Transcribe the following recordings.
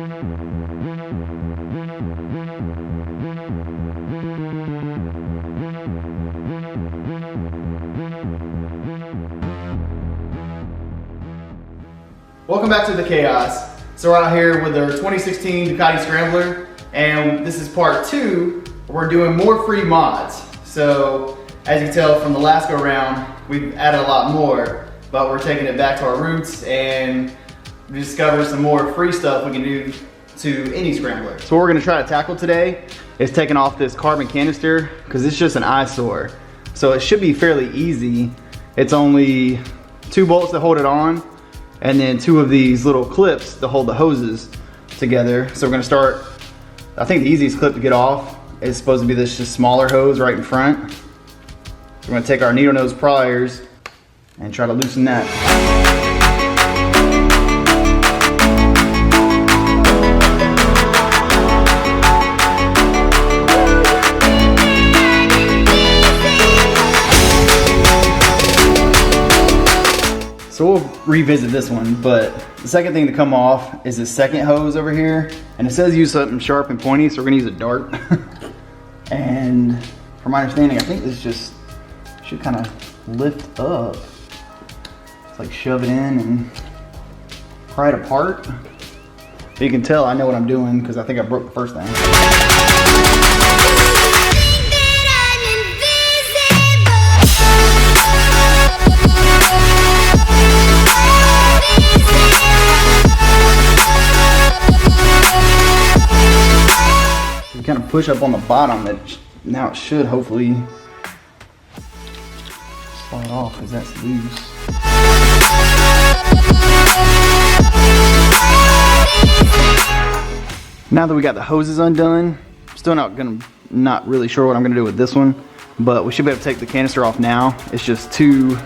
Welcome back to the chaos. So we're out here with our 2016 Ducati Scrambler, and this is part 2. We're doing more free mods. So as you can tell from the last go round, we've added a lot more, but we're taking it back to our roots and discover some more free stuff we can do to any Scrambler. So what we're gonna try to tackle today is taking off this carbon canister, because it's just an eyesore. So it should be fairly easy. It's only 2 bolts that hold it on, and then 2 of these little clips to hold the hoses together. So we're gonna start, I think the easiest clip to get off is supposed to be this just smaller hose right in front. So we're gonna take our needle nose pliers and try to loosen that. So we'll revisit this one, but the second thing to come off is this second hose over here. And it says use something sharp and pointy, so we're gonna use a dart. And from my understanding, I think this just should kind of lift up. It's like shove it in and pry it apart. But you can tell I know what I'm doing because I think I broke the first thing. Kind of push up on the bottom, that now it should hopefully slide off because that's loose. Now that we got the hoses undone, still not really sure what I'm gonna do with this one, but we should be able to take the canister off now. It's just 2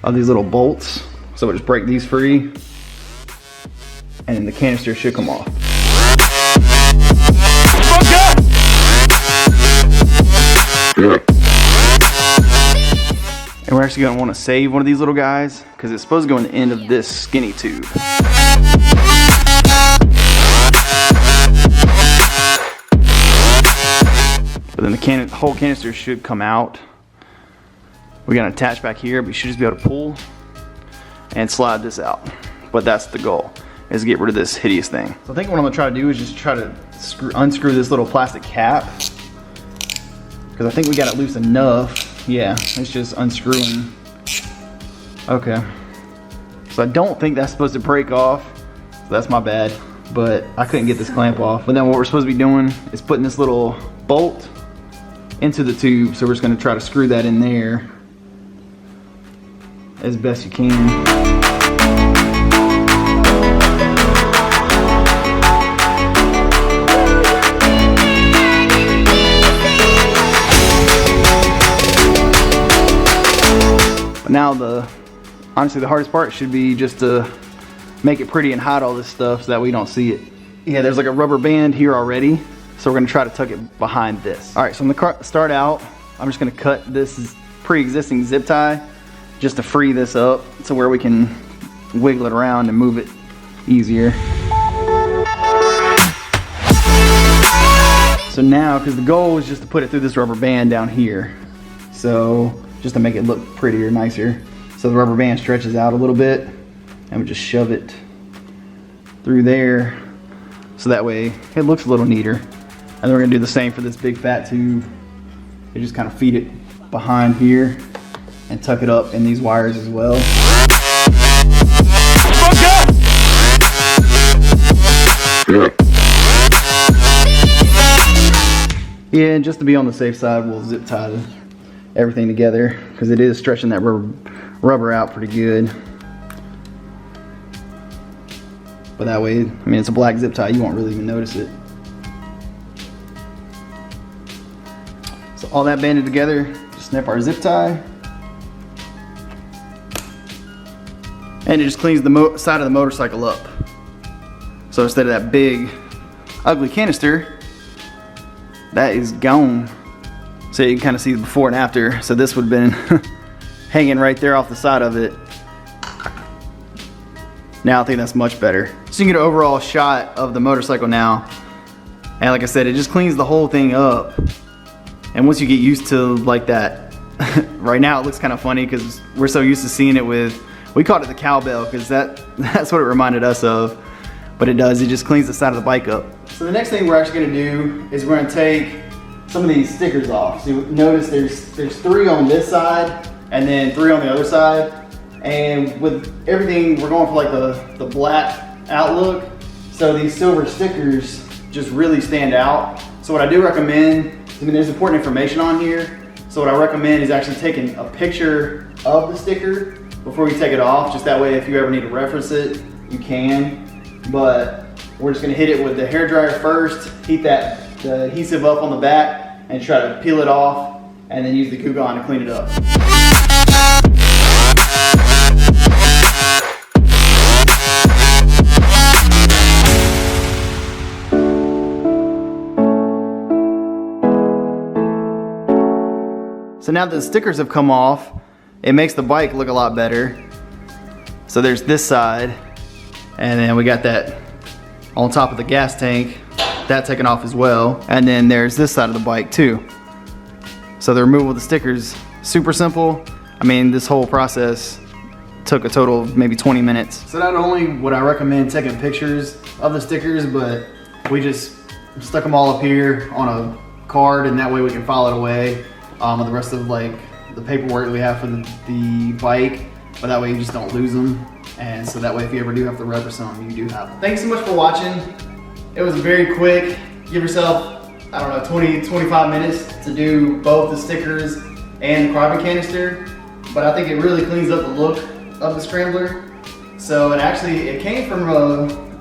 of these little bolts, so we'll just break these free, and then the canister should come off. And we're actually gonna want to save one of these little guys because it's supposed to go in the end of this skinny tube. But then the whole canister should come out. We got an attach back here, but you should just be able to pull and slide this out. But that's the goal, is to get rid of this hideous thing. So I think what I'm gonna try to do is just try to unscrew this little plastic cap, because I think we got it loose enough. Yeah, it's just unscrewing. Okay. So I don't think that's supposed to break off. So that's my bad, but I couldn't get this clamp off. But then what we're supposed to be doing is putting this little bolt into the tube. So we're just gonna try to screw that in there as best you can. Now honestly the hardest part should be just to make it pretty and hide all this stuff so that we don't see it. Yeah, there's like a rubber band here already, so we're gonna try to tuck it behind this. All right, so I'm gonna start out. I'm just gonna cut this pre-existing zip tie just to free this up to where we can wiggle it around and move it easier. So now, because the goal is just to put it through this rubber band down here. So just to make it look prettier, nicer. So the rubber band stretches out a little bit and we just shove it through there so that way it looks a little neater. And then we're gonna do the same for this big fat tube. You just kind of feed it behind here and tuck it up in these wires as well. Yeah, and just to be on the safe side, we'll zip tie everything together because it is stretching that rubber out pretty good. But that way, I mean, it's a black zip tie, you won't really even notice it. So all that banded together, just snip our zip tie. And it just cleans the side of the motorcycle up. So instead of that big, ugly canister, that is gone. So you can kind of see the before and after. So this would have been hanging right there off the side of it. Now I think that's much better. So you can get an overall shot of the motorcycle now. And like I said, it just cleans the whole thing up. And once you get used to like that, right now it looks kind of funny because we're so used to seeing it with, we called it the cowbell because that's what it reminded us of. But it does, it just cleans the side of the bike up. So the next thing we're actually gonna do is we're gonna take some of these stickers off. So you notice there's 3 on this side and then 3 on the other side. And with everything, we're going for like the black outlook. So these silver stickers just really stand out. So what I do recommend, I mean there's important information on here. So what I recommend is actually taking a picture of the sticker before you take it off. Just that way if you ever need to reference it, you can. But we're just gonna hit it with the hairdryer first, heat the adhesive up on the back and try to peel it off and then use the Goo Gone to clean it up. So now that the stickers have come off, it makes the bike look a lot better. So there's this side, and then we got that on top of the gas tank, that taken off as well. And then there's this side of the bike too. So the removal of the stickers, super simple. I mean, this whole process took a total of maybe 20 minutes. So not only would I recommend taking pictures of the stickers, but we just stuck them all up here on a card, and that way we can file it away. With the rest of like the paperwork we have for the bike, but that way you just don't lose them. And so that way if you ever do have to reference them, you do have them. Thanks so much for watching. It was very quick. Give yourself, I don't know, 20-25 minutes to do both the stickers and the carbon canister. But I think it really cleans up the look of the Scrambler. So it came from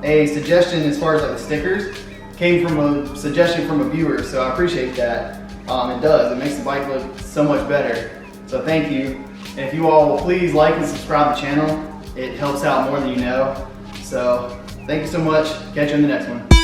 a suggestion as far as like the stickers. Came from a suggestion from a viewer, so I appreciate that. It does, it makes the bike look so much better. So thank you. And if you all will please like and subscribe to the channel, it helps out more than you know. So thank you so much, catch you in the next one.